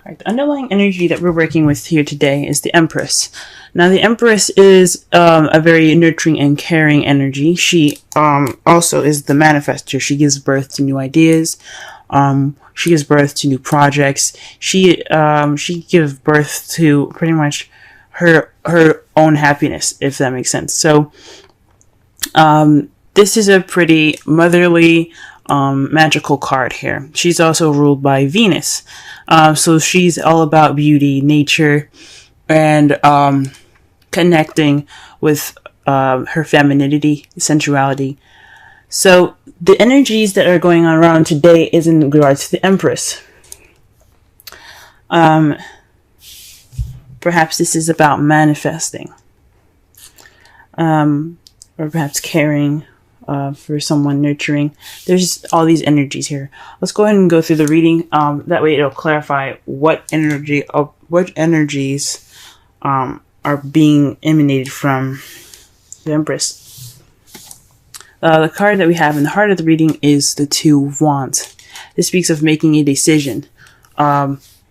Right, the underlying energy that we're working with here today is the Empress. Now, the Empress is a very nurturing and caring energy. She also is the manifester. She gives birth to new ideas. She gives birth to new projects. She gives birth to pretty much her own happiness, if that makes sense. So, this is a pretty motherly, magical card here. She's also ruled by Venus. So she's all about beauty, nature, and connecting with her femininity, sensuality. So the energies that are going on around today is in regards to the Empress. Perhaps this is about manifesting, or perhaps caring for someone, nurturing. There's all these energies here. Let's go ahead and go through the reading. That way it'll clarify what energies are being emanated from the Empress. The card that we have in the heart of the reading is the Two of Wands. This speaks of making a decision,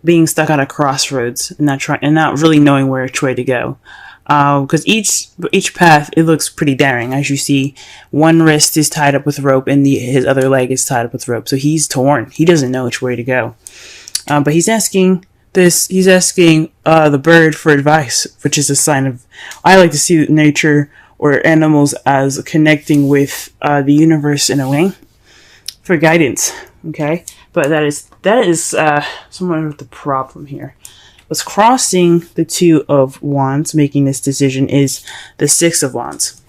being stuck at a crossroads and not really knowing which way to go. Because each path, it looks pretty daring. As you see, one wrist is tied up with rope and his other leg is tied up with rope. So he's torn. He doesn't know which way to go. But he's asking the bird for advice, which is a sign of, I like to see nature or animals as connecting with the universe in a way for guidance. Okay. But that is somewhat of the problem here. What's crossing the Two of Wands, making this decision, is the Six of Wands.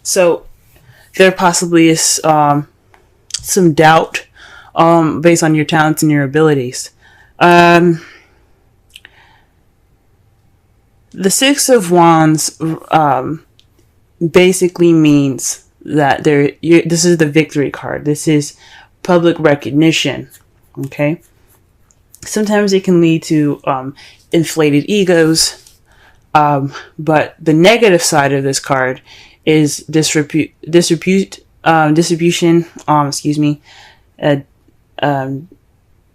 So there possibly is some doubt based on your talents and your abilities. The Six of Wands basically means that this is the victory card. This is public recognition. Okay. Sometimes it can lead to inflated egos, but the negative side of this card is distribution.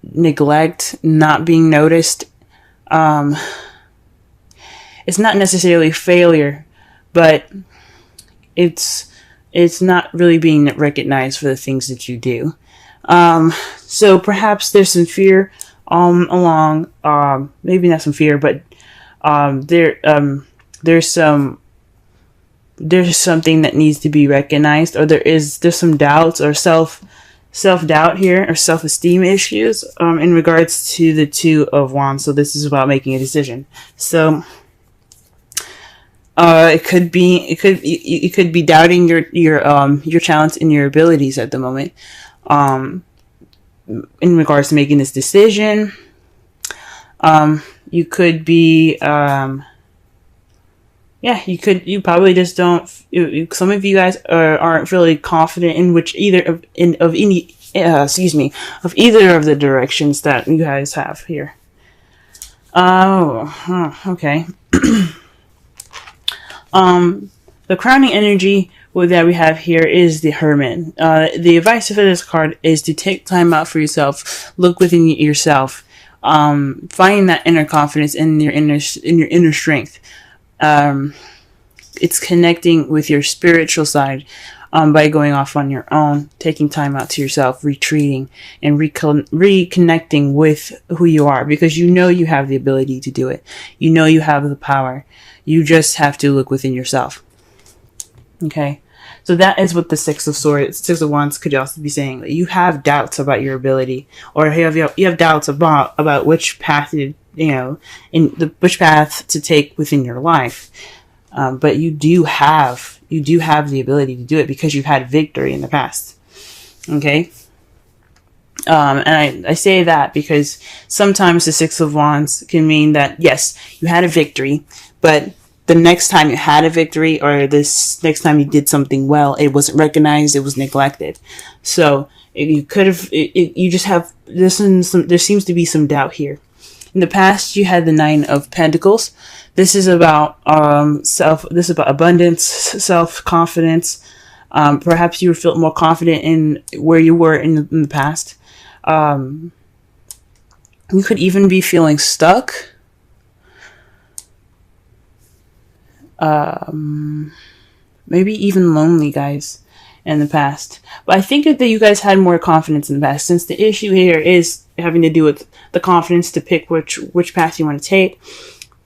Neglect, not being noticed. It's not necessarily failure, but it's not really being recognized for the things that you do. So perhaps there's some fear. Maybe not some fear, but there's something that needs to be recognized, or there's some doubts or self-doubt here, or self-esteem issues in regards to the Two of Wands. So this is about making a decision. So it could be doubting your talents and your abilities at the moment. In regards to making this decision, you could be, you probably just don't, some of you guys aren't really confident in either of either of the directions that you guys have here. Okay. The crowning energy that we have here is the Hermit. The advice for this card is to take time out for yourself, look within yourself, find that inner confidence in your inner strength. It's connecting with your spiritual side by going off on your own, taking time out to yourself, retreating, and reconnecting with who you are, because you know you have the ability to do it. You know you have the power. You just have to look within yourself. Okay, so that is what the Six of Wands could also be saying. That you have doubts about your ability, or you have doubts about which path which path to take within your life. But you do have the ability to do it because you've had victory in the past. Okay, and I say that because sometimes the Six of Wands can mean that yes, you had a victory, but the next time you had a victory, or this next time you did something well, it wasn't recognized, it was neglected. So you could have, you just have, there seems to be some doubt here. In the past, you had the Nine of Pentacles. This is about this is about abundance, self-confidence. Perhaps you felt more confident in where you were in the past. You could even be feeling stuck. Maybe even lonely, guys, in the past. But I think that you guys had more confidence in the past, since the issue here is having to do with the confidence to pick which path you want to take.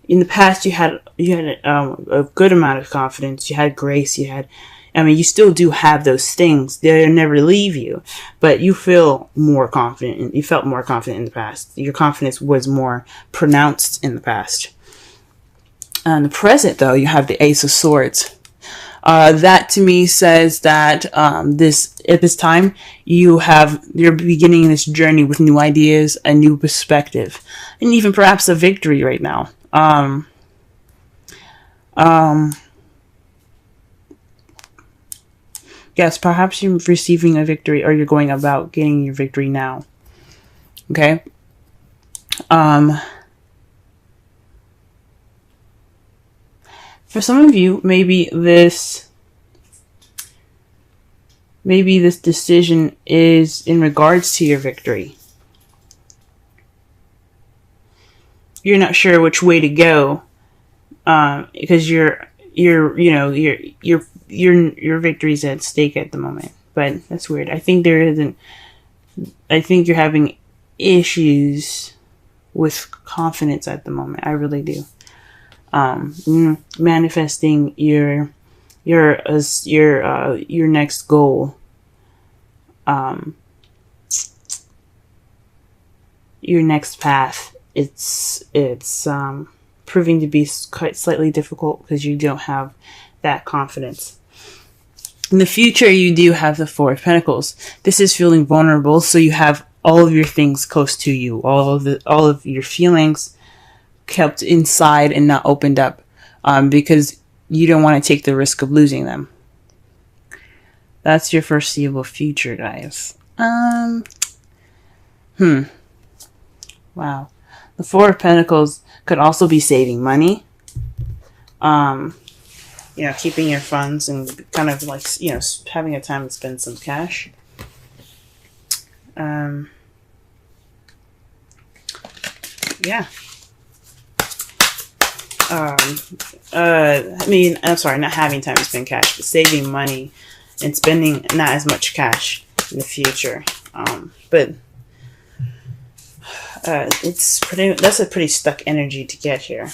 In the past, you had a good amount of confidence. You had grace. You still do have those things. They'll never leave you, but you feel more confident. You felt more confident in the past. Your confidence was more pronounced in the past. In the present, though, you have the Ace of Swords. That to me says that at this time you're beginning this journey with new ideas, a new perspective, and even perhaps a victory right now. Yes, perhaps you're receiving a victory, or you're going about getting your victory now. Okay. For some of you, maybe this decision is in regards to your victory. You're not sure which way to go, because your victory's at stake at the moment. But that's weird. I think you're having issues with confidence at the moment. I really do. Manifesting your next goal, your next path. It's proving to be quite slightly difficult because you don't have that confidence. In the future, you do have the Four of Pentacles. This is feeling vulnerable, so you have all of your things close to you, all of your feelings kept inside and not opened up, because you don't want to take the risk of losing them. That's your foreseeable future, guys. Wow. The Four of Pentacles could also be saving money. Keeping your funds and kind of like, having a time to spend some cash. Yeah. I'm sorry, not having time to spend cash, but saving money and spending not as much cash in the future. That's a pretty stuck energy to get here.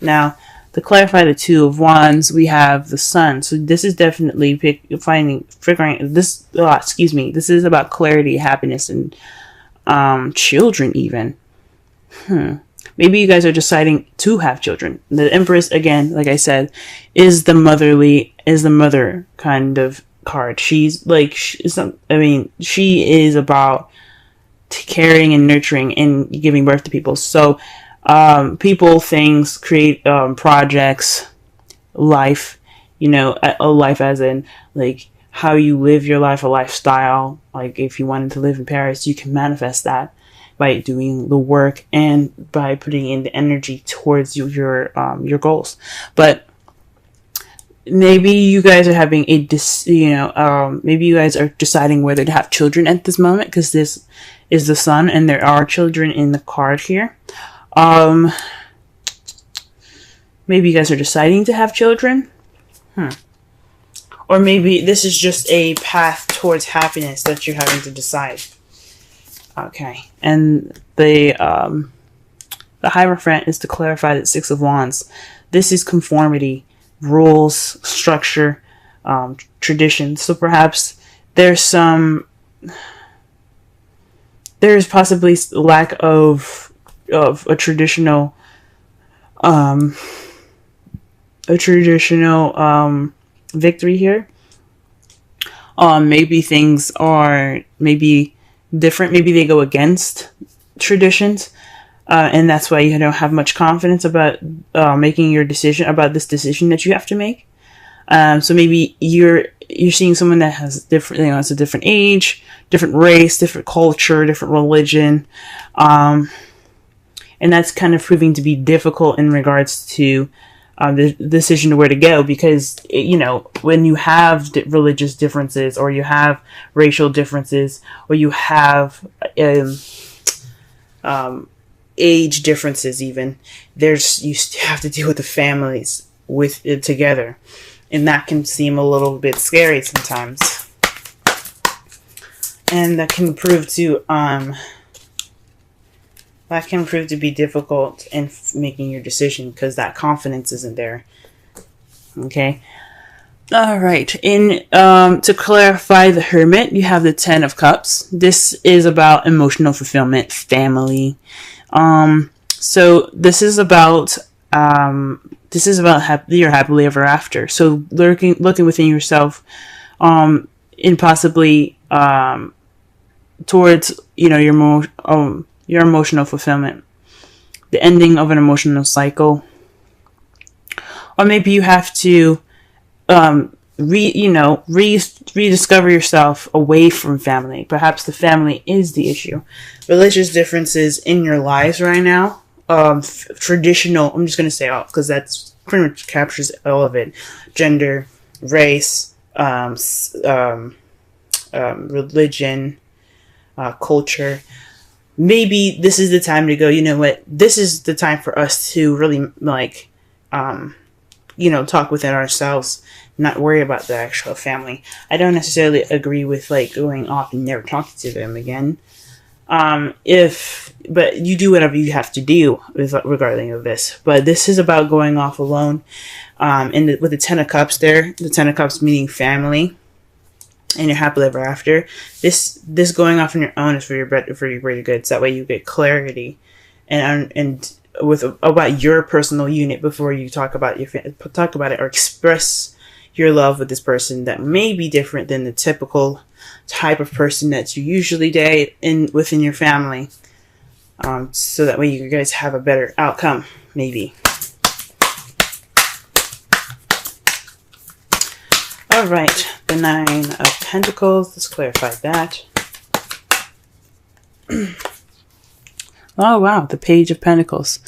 Now, to clarify the Two of Wands, we have the Sun. So this is definitely figuring this. This is about clarity, happiness, and children even. Maybe you guys are deciding to have children. The Empress, again, like I said, is the mother kind of card. She is about caring and nurturing and giving birth to people. So, people, things, create, projects, life, a life as in, like, how you live your life, a lifestyle. Like, if you wanted to live in Paris, you can manifest that by doing the work and by putting in the energy towards your goals. But maybe you guys are having maybe you guys are deciding whether to have children at this moment, because this is the Sun and there are children in the card here. Maybe you guys are deciding to have children. Or maybe this is just a path towards happiness that you're having to decide. Okay. And the Hierophant is to clarify that Six of Wands. This is conformity, rules, structure, tradition. So perhaps there's possibly lack of a traditional victory here. Maybe things are different. Maybe they go against traditions, and that's why you don't have much confidence about making your decision about this decision that you have to make. So maybe you're seeing someone that has different, it's a different age, different race, different culture, different religion, and that's kind of proving to be difficult in regards to the decision to where to go, because when you have religious differences, or you have racial differences, or you have age differences. Even you have to deal with the families with it together, and that can seem a little bit scary sometimes, and that can prove to be difficult in making your decision because that confidence isn't there. Okay. All right. To clarify the Hermit, you have the Ten of Cups. This is about emotional fulfillment, family. So this is about your happily ever after. So looking within yourself, and possibly towards your emotional fulfillment, the ending of an emotional cycle, or maybe you have to rediscover yourself away from family. Perhaps the family is the issue. Religious differences in your lives right now. Traditional. I'm just gonna say all because that's pretty much captures all of it. Gender, race, religion, culture. Maybe this is the time to go. You know what? This is the time for us to really talk within ourselves, not worry about the actual family. I don't necessarily agree with going off and never talking to them again. But you do whatever you have to do regarding of this. But this is about going off alone. With the Ten of Cups there, the Ten of Cups meaning family, and you're happily ever after. This going off on your own is for your greater good. So that way you get clarity and about your personal unit before you talk about it or express your love with this person that may be different than the typical type of person that you usually date within your family. So that way you guys have a better outcome, maybe. All right, the Nine of Pentacles. Let's clarify that. Oh, wow. The Page of Pentacles.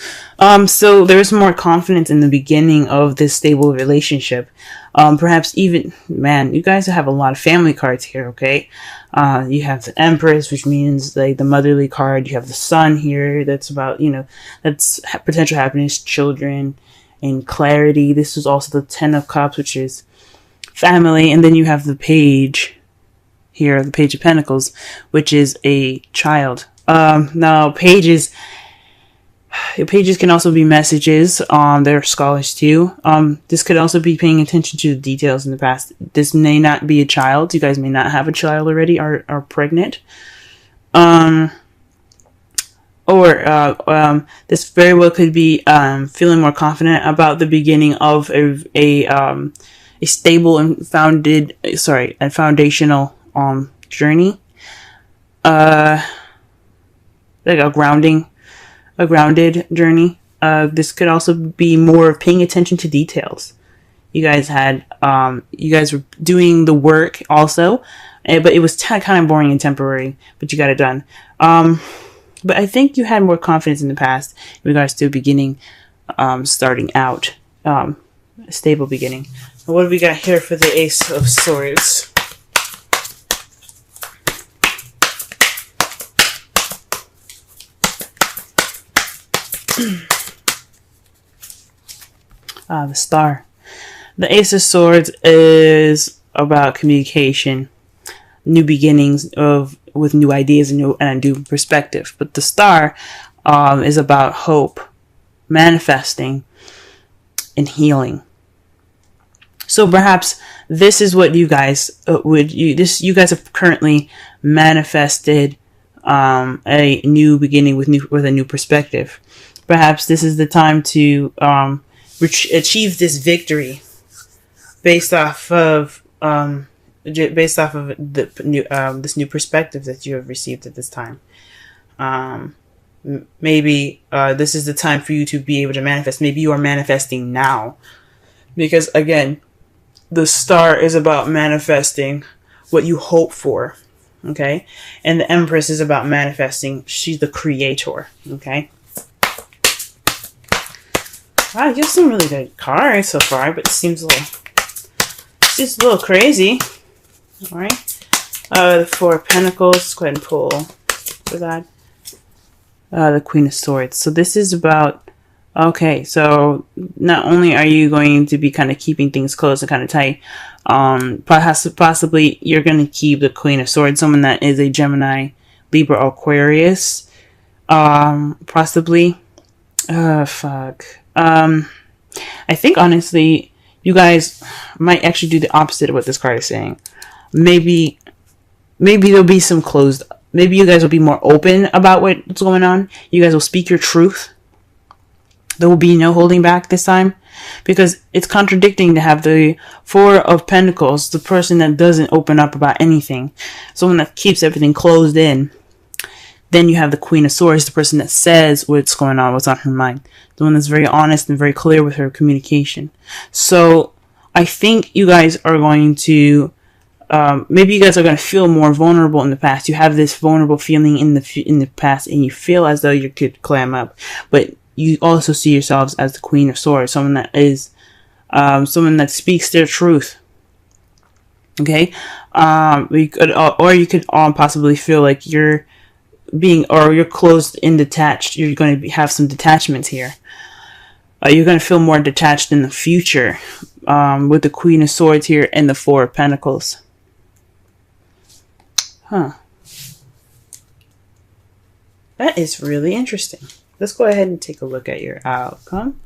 So there's more confidence in the beginning of this stable relationship. Perhaps even, man, you guys have a lot of family cards here, okay? You have the Empress, which means the motherly card. You have the Sun here. That's about, that's potential happiness, children, and clarity. This is also the Ten of Cups, which is family. And then you have the Page here, the Page of Pentacles, which is a child. Now pages can also be messages. They're scholars too. This could also be paying attention to the details in the past. This may not be a child. You guys may not have a child already or are pregnant. This very well could be feeling more confident about the beginning of a stable and foundational journey. Like a grounded journey. This could also be more of paying attention to details. You guys were doing the work also, but it was kind of boring and temporary, but you got it done. But I think you had more confidence in the past in regards to beginning, starting out, a stable beginning. What do we got here for the Ace of Swords? The Star. The Ace of Swords is about communication, new beginnings with new ideas and a new perspective. But the Star is about hope, manifesting, and healing. So perhaps this is what you guys you guys have currently manifested a new beginning with a new perspective. Perhaps this is the time to achieve this victory based off of the new this new perspective that you have received at this time. Maybe this is the time for you to be able to manifest. Maybe you are manifesting now, because again, the Star is about manifesting what you hope for. Okay, and the Empress is about manifesting. She's the creator. Okay. Wow, you have some really good cards so far, but it seems just a little crazy. All right. The Four of Pentacles. Let's go ahead and pull for that. The Queen of Swords. So this is about, okay, so not only are you going to be kind of keeping things close and kind of tight, possibly you're going to keep the Queen of Swords, someone that is a Gemini, Libra, Aquarius, possibly. I think honestly, you guys might actually do the opposite of what this card is saying. Maybe there'll be some closed. Maybe you guys will be more open about what's going on. You guys will speak your truth. There will be no holding back this time, because it's contradicting to have the Four of Pentacles, the person that doesn't open up about anything, someone that keeps everything closed in. Then you have the Queen of Swords, the person that says what's going on, what's on her mind, the one that's very honest and very clear with her communication. So I think you guys are going to, maybe you guys are going to feel more vulnerable in the past. You have this vulnerable feeling in the past, and you feel as though you could clam up, but you also see yourselves as the Queen of Swords, someone that is, someone that speaks their truth. Okay, you could possibly feel like you're closed and detached. You're going to have some detachments here. You're going to feel more detached in the future, with the Queen of Swords here and the Four of Pentacles. Huh. That is really interesting. Let's go ahead and take a look at your outcome.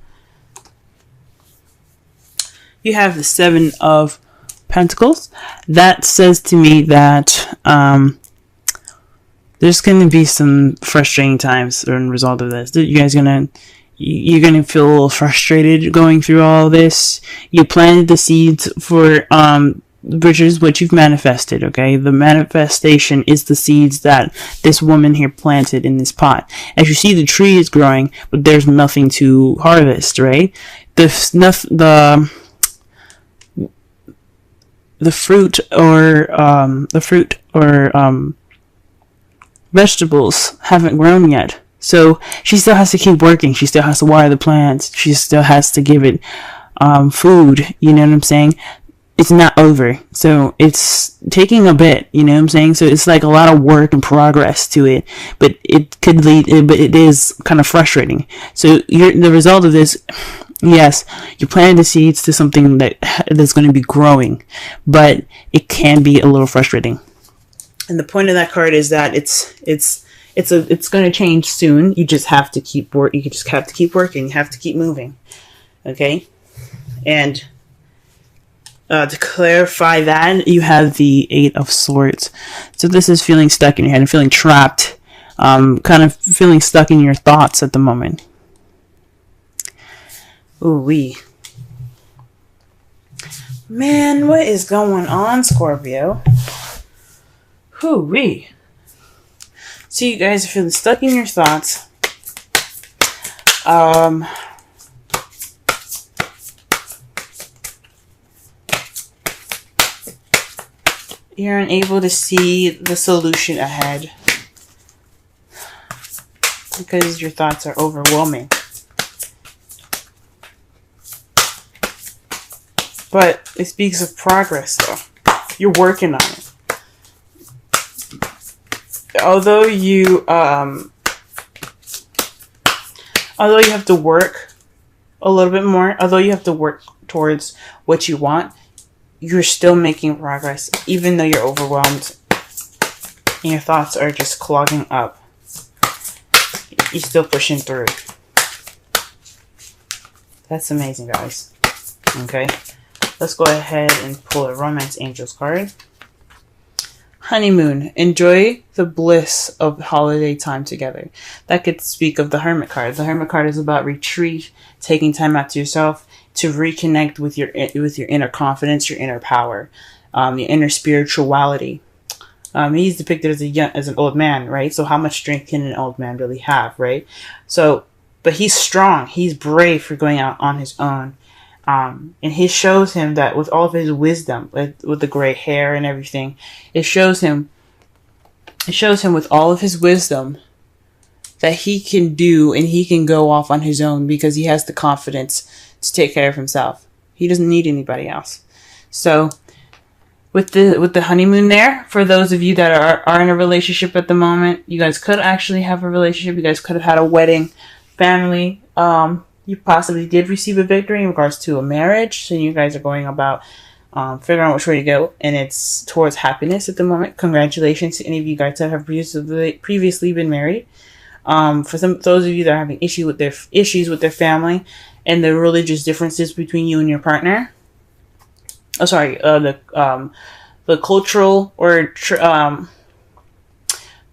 You have the Seven of Pentacles. That says to me that there's going to be some frustrating times as a result of this. You're gonna feel a little frustrated going through all this. You planted the seeds for which is what you've manifested, okay? The manifestation is the seeds that this woman here planted in this pot. As you see, the tree is growing, but there's nothing to harvest, right? The fruit or vegetables haven't grown yet. So she still has to keep working. She still has to water the plants. She still has to give it food. You know what I'm saying? It's not over. So it's taking a bit. You know what I'm saying? So it's like a lot of work and progress to it. But it is kind of frustrating. So the result of this, yes, you plant the seeds to something that's going to be growing. But it can be a little frustrating. And the point of that card is that it's going to change soon. You just have to keep working. You just have to keep working. You have to keep moving. Okay? And to clarify that, you have the Eight of Swords. So this is feeling stuck in your head and feeling trapped. Kind of feeling stuck in your thoughts at the moment. Ooh-wee. Man, what is going on, Scorpio? Hoo-wee. So you guys are feeling stuck in your thoughts. You're unable to see the solution ahead because your thoughts are overwhelming. But it speaks of progress, though. You're working on it. Although you have to work a little bit more, although you have to work towards what you want, you're still making progress, even though you're overwhelmed and your thoughts are just clogging up. You're still pushing through. That's amazing, guys. Okay, let's go ahead and pull a Romance Angels card. Honeymoon. Enjoy the bliss of holiday time together. That could speak of the Hermit card. The Hermit card is about retreat, taking time out to yourself to reconnect with your inner confidence, your inner power, your inner spirituality. He's depicted as an old man, right? So how much strength can an old man really have, right? So, but he's strong. He's brave for going out on his own. And he shows him that with all of his wisdom, with the gray hair and everything, it shows him with all of his wisdom that he can do and he can go off on his own because he has the confidence to take care of himself. He doesn't need anybody else. So with the honeymoon there, for those of you that are in a relationship at the moment, you guys could actually have a relationship. You guys could have had a wedding, family. You possibly did receive a victory in regards to a marriage. So you guys are going about figuring out which way to go, and it's towards happiness at the moment. Congratulations to any of you guys that have previously been married. For those of you that are having issues with their family and the religious differences between you and your partner. Oh, sorry, the cultural or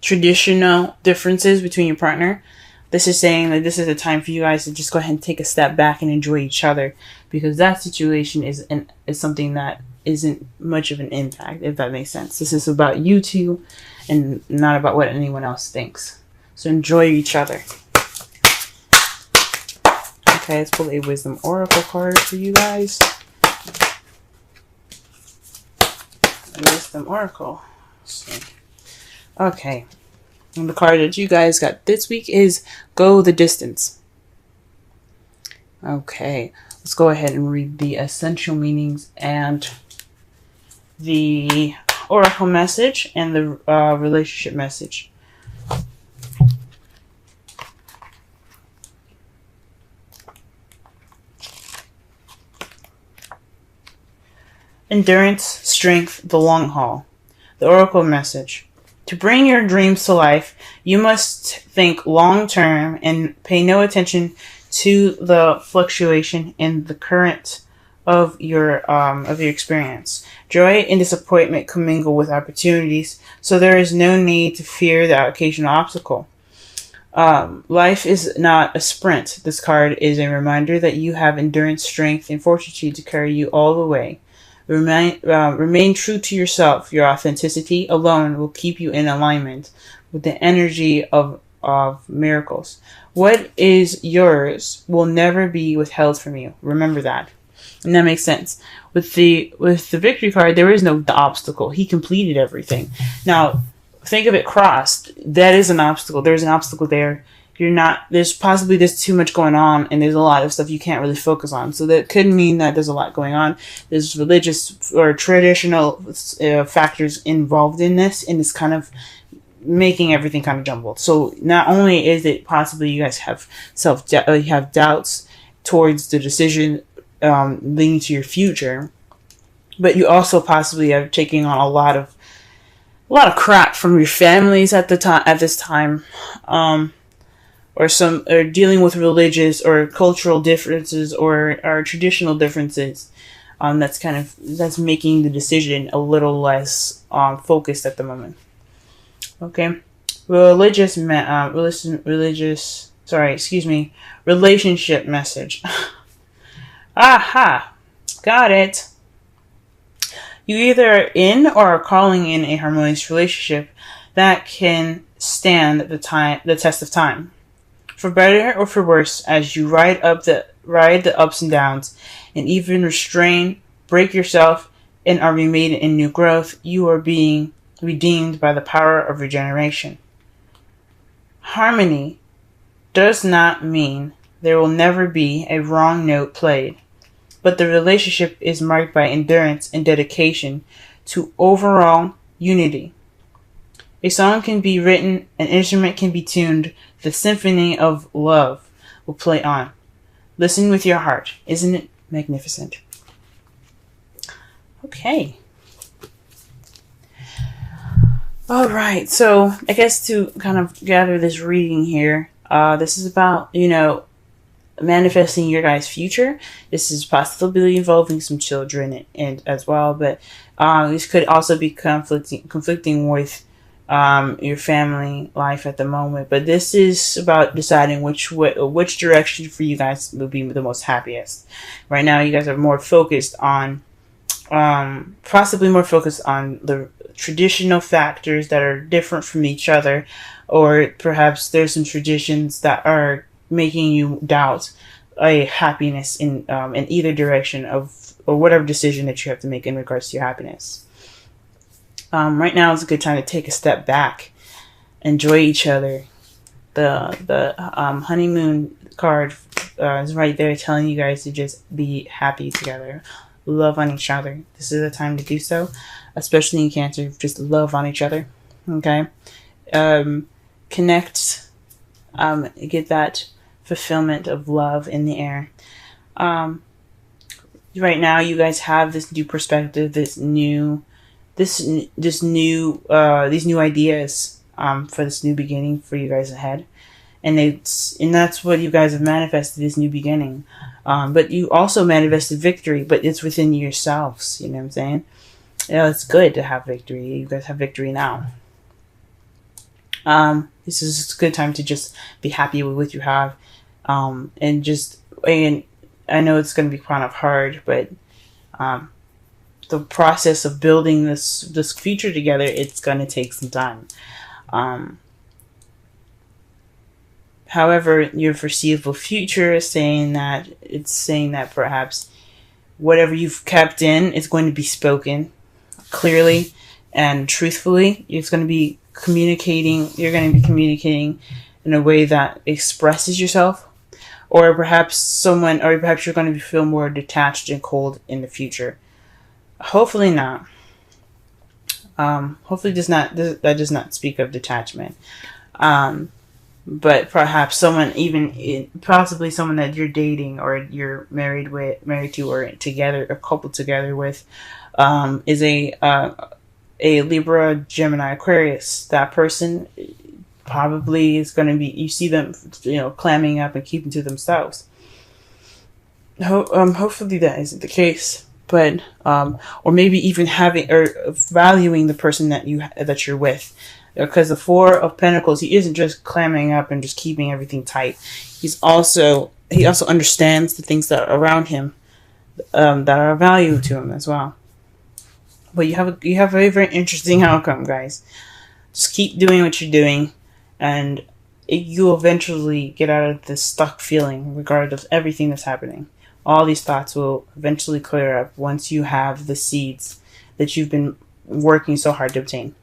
traditional differences between your partner. This is saying that this is a time for you guys to just go ahead and take a step back and enjoy each other, because that situation is something that isn't much of an impact, if that makes sense. This is about you two and not about what anyone else thinks. So enjoy each other. Okay, let's pull a Wisdom Oracle card for you guys. Wisdom Oracle. Okay. And the card that you guys got this week is Go the Distance. Okay. Let's go ahead and read the essential meanings and the oracle message and the relationship message. Endurance, strength, the long haul. The oracle message. To bring your dreams to life, you must think long term and pay no attention to the fluctuation in the current of your experience. Joy and disappointment commingle with opportunities, so there is no need to fear the occasional obstacle. Life is not a sprint. This card is a reminder that you have endurance, strength, and fortitude to carry you all the way. Remain true to yourself. Your authenticity alone will keep you in alignment with the energy of miracles. What is yours will never be withheld from you. Remember that. And that makes sense. With the victory card, there is no obstacle. He completed everything. Now, think of it crossed. That is an obstacle. There's an obstacle there. There's too much going on, and there's a lot of stuff you can't really focus on. So that could mean that there's a lot going on. There's religious or traditional factors involved in this, and it's kind of making everything kind of jumbled. So not only is it possibly you guys have have doubts towards the decision leading to your future, but you also possibly are taking on a lot of crap from your families at this time. Or dealing with religious or cultural differences or traditional differences, that's making the decision a little less focused at the moment. Okay, relationship message. Aha, got it. You either are in or are calling in a harmonious relationship that can stand the test of time. For better or for worse, as you ride the ups and downs, and even break yourself, and are remade in new growth, you are being redeemed by the power of regeneration. Harmony does not mean there will never be a wrong note played, but the relationship is marked by endurance and dedication to overall unity. A song can be written, an instrument can be tuned, the symphony of love will play on. Listen with your heart. Isn't it magnificent? Okay. All right. So I guess to kind of gather this reading here, this is about, manifesting your guys' future. This is possibly involving some children and as well, but this could also be conflicting with your family life at the moment. But this is about deciding which direction for you guys will be the most happiest. Right now, you guys are more focused on, possibly more focused on the traditional factors that are different from each other, or perhaps there's some traditions that are making you doubt a happiness in either direction or whatever decision that you have to make in regards to your happiness. Right now is a good time to take a step back, enjoy each other. The honeymoon card is right there telling you guys to just be happy together. love on each other. This is the time to do so, especially in Cancer. Just love on each other. Okay, connect. Get that fulfillment of love in the air. Right now, you guys have this new perspective, these new ideas for this new beginning for you guys ahead, and that's what you guys have manifested, this new beginning. But you also manifested victory, but it's within yourselves. You know what I'm saying? Yeah, it's good to have victory. You guys have victory now. This is a good time to just be happy with what you have, and I know it's going to be kind of hard, but the process of building this future together, it's going to take some time. However, your foreseeable future is saying that perhaps whatever you've kept in is going to be spoken clearly and truthfully. It's going to be communicating. You're going to be communicating in a way that expresses yourself. Or perhaps you're going to feel more detached and cold in the future. Hopefully not. Hopefully that does not speak of detachment. But perhaps possibly someone that you're dating or you're married to or together, or coupled together with, is a Libra, Gemini, Aquarius. That person probably is going to be, you see them, clamming up and keeping to themselves. Hopefully that isn't the case, but or maybe even having or valuing the person that you're with, because the Four of Pentacles, he isn't just clamming up and just keeping everything tight. He also understands the things that are around him, that are of value to him as well. But you have a very, very interesting outcome, guys. Just keep doing what you're doing, and you'll eventually get out of this stuck feeling, regardless of everything that's happening. All these thoughts will eventually clear up once you have the seeds that you've been working so hard to obtain.